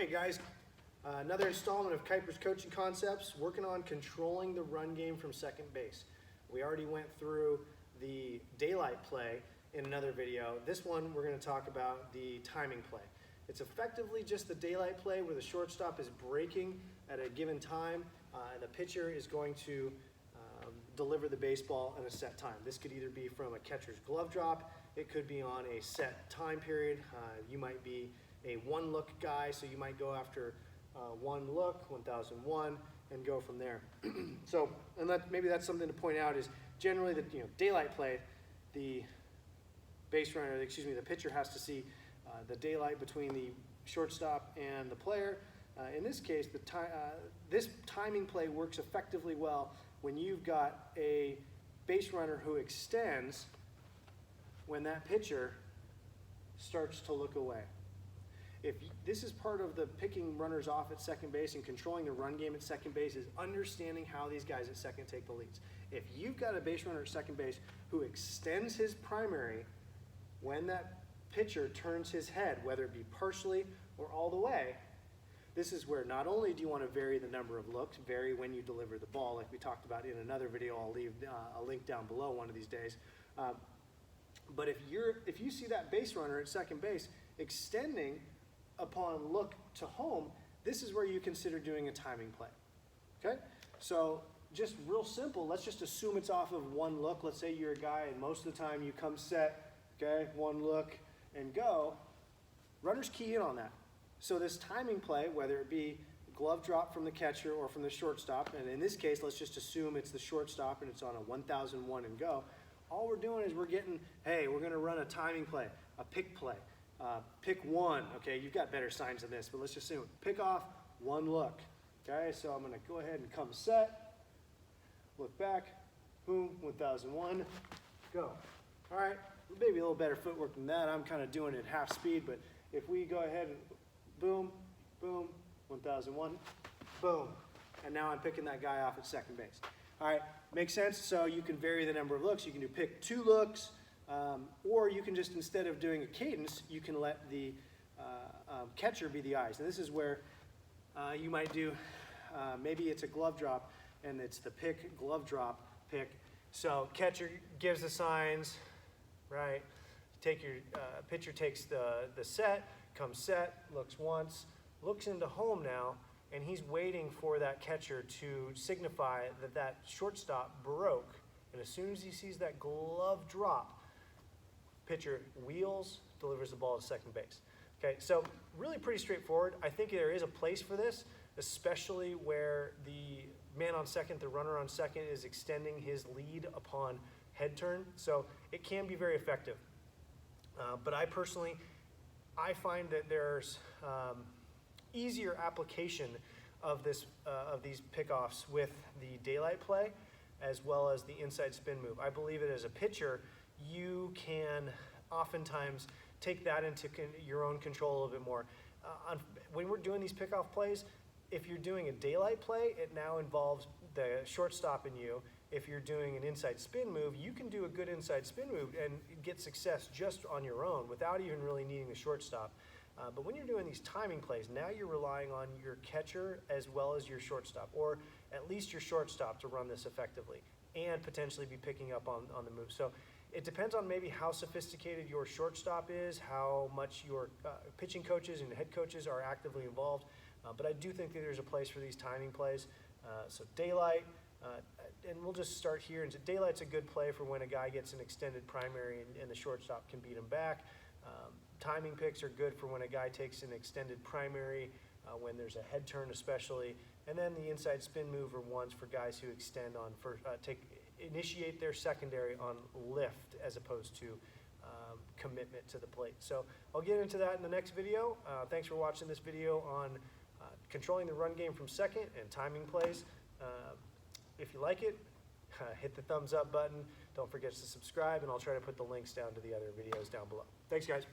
Hey guys, another installment of Kuiper's Coaching Concepts, working on controlling the run game from second base. We already went through the daylight play in another video. This one we're going to talk about the timing play. It's effectively just the daylight play where the shortstop is breaking at a given time and the pitcher is going to deliver the baseball in a set time. This could either be from a catcher's glove drop, it could be on a set time period. You might be a one look guy, so you might go after one look, 1001, and go from there. So, and maybe that's something to point out is generally the daylight play, the base runner, the pitcher has to see the daylight between the shortstop and the player. In this case, this timing play works effectively well when you've got a base runner who extends when that pitcher starts to look away. This is part of the picking runners off at second base and controlling the run game at second base, is understanding how these guys at second take the leads. If you've got a base runner at second base who extends his primary when that pitcher turns his head, whether it be partially or all the way, this is where not only do you want to vary the number of looks, vary when you deliver the ball, like we talked about in another video. I'll leave a link down below one of these days. But if you see that base runner at second base extending upon look to home, this is where you consider doing a timing play. Okay? So just real simple, let's just assume it's off of one look. Let's say you're a guy and most of the time you come set, okay, one look and go. Runners key in on that. So this timing play, whether it be glove drop from the catcher or from the shortstop, and in this case, let's just assume it's the shortstop and it's on a 1001 and go. All we're doing is we're going to run a timing play, a pick play. Pick one, okay, you've got better signs than this, but let's just assume pick off, one look. Okay, so I'm going to go ahead and come set, look back, boom, 1001, go. All right, maybe a little better footwork than that. I'm kind of doing it half speed, but if we go ahead and boom, boom, 1001, boom, and now I'm picking that guy off at second base. All right, makes sense? So you can vary the number of looks. You can do pick two looks, or you can just, instead of doing a cadence, you can let the catcher be the eyes. And this is where you might do, maybe it's a glove drop, and it's the pick, glove drop, pick. So catcher gives the signs, right? Take your pitcher takes the set, comes set, looks once, looks into home now, and he's waiting for that catcher to signify that that shortstop broke. And as soon as he sees that glove drop, pitcher wheels, delivers the ball to second base. Okay, so really pretty straightforward. I think there is a place for this, especially where the man on second, the runner on second, is extending his lead upon head turn. So it can be very effective. But I find that there's easier application of these pickoffs with the daylight play as well as the inside spin move. I believe that as a pitcher, you can oftentimes take that into your own control a little bit more. When we're doing these pickoff plays, if you're doing a daylight play, it now involves the shortstop and you. If you're doing an inside spin move, you can do a good inside spin move and get success just on your own without even really needing the shortstop. But when you're doing these timing plays, now you're relying on your catcher as well as your shortstop, or at least your shortstop, to run this effectively and potentially be picking up on the move. So it depends on maybe how sophisticated your shortstop is, how much your pitching coaches and head coaches are actively involved. But I do think that there's a place for these timing plays. So daylight, and we'll just start here. And daylight's a good play for when a guy gets an extended primary and the shortstop can beat him back. Timing picks are good for when a guy takes an extended primary, when there's a head turn especially. And then the inside spin move are ones for guys who extend on initiate their secondary on lift as opposed to commitment to the plate. So I'll get into that in the next video. Thanks for watching this video on controlling the run game from second and timing plays. If you like it, hit the thumbs up button. Don't forget to subscribe, and I'll try to put the links down to the other videos down below. Thanks, guys.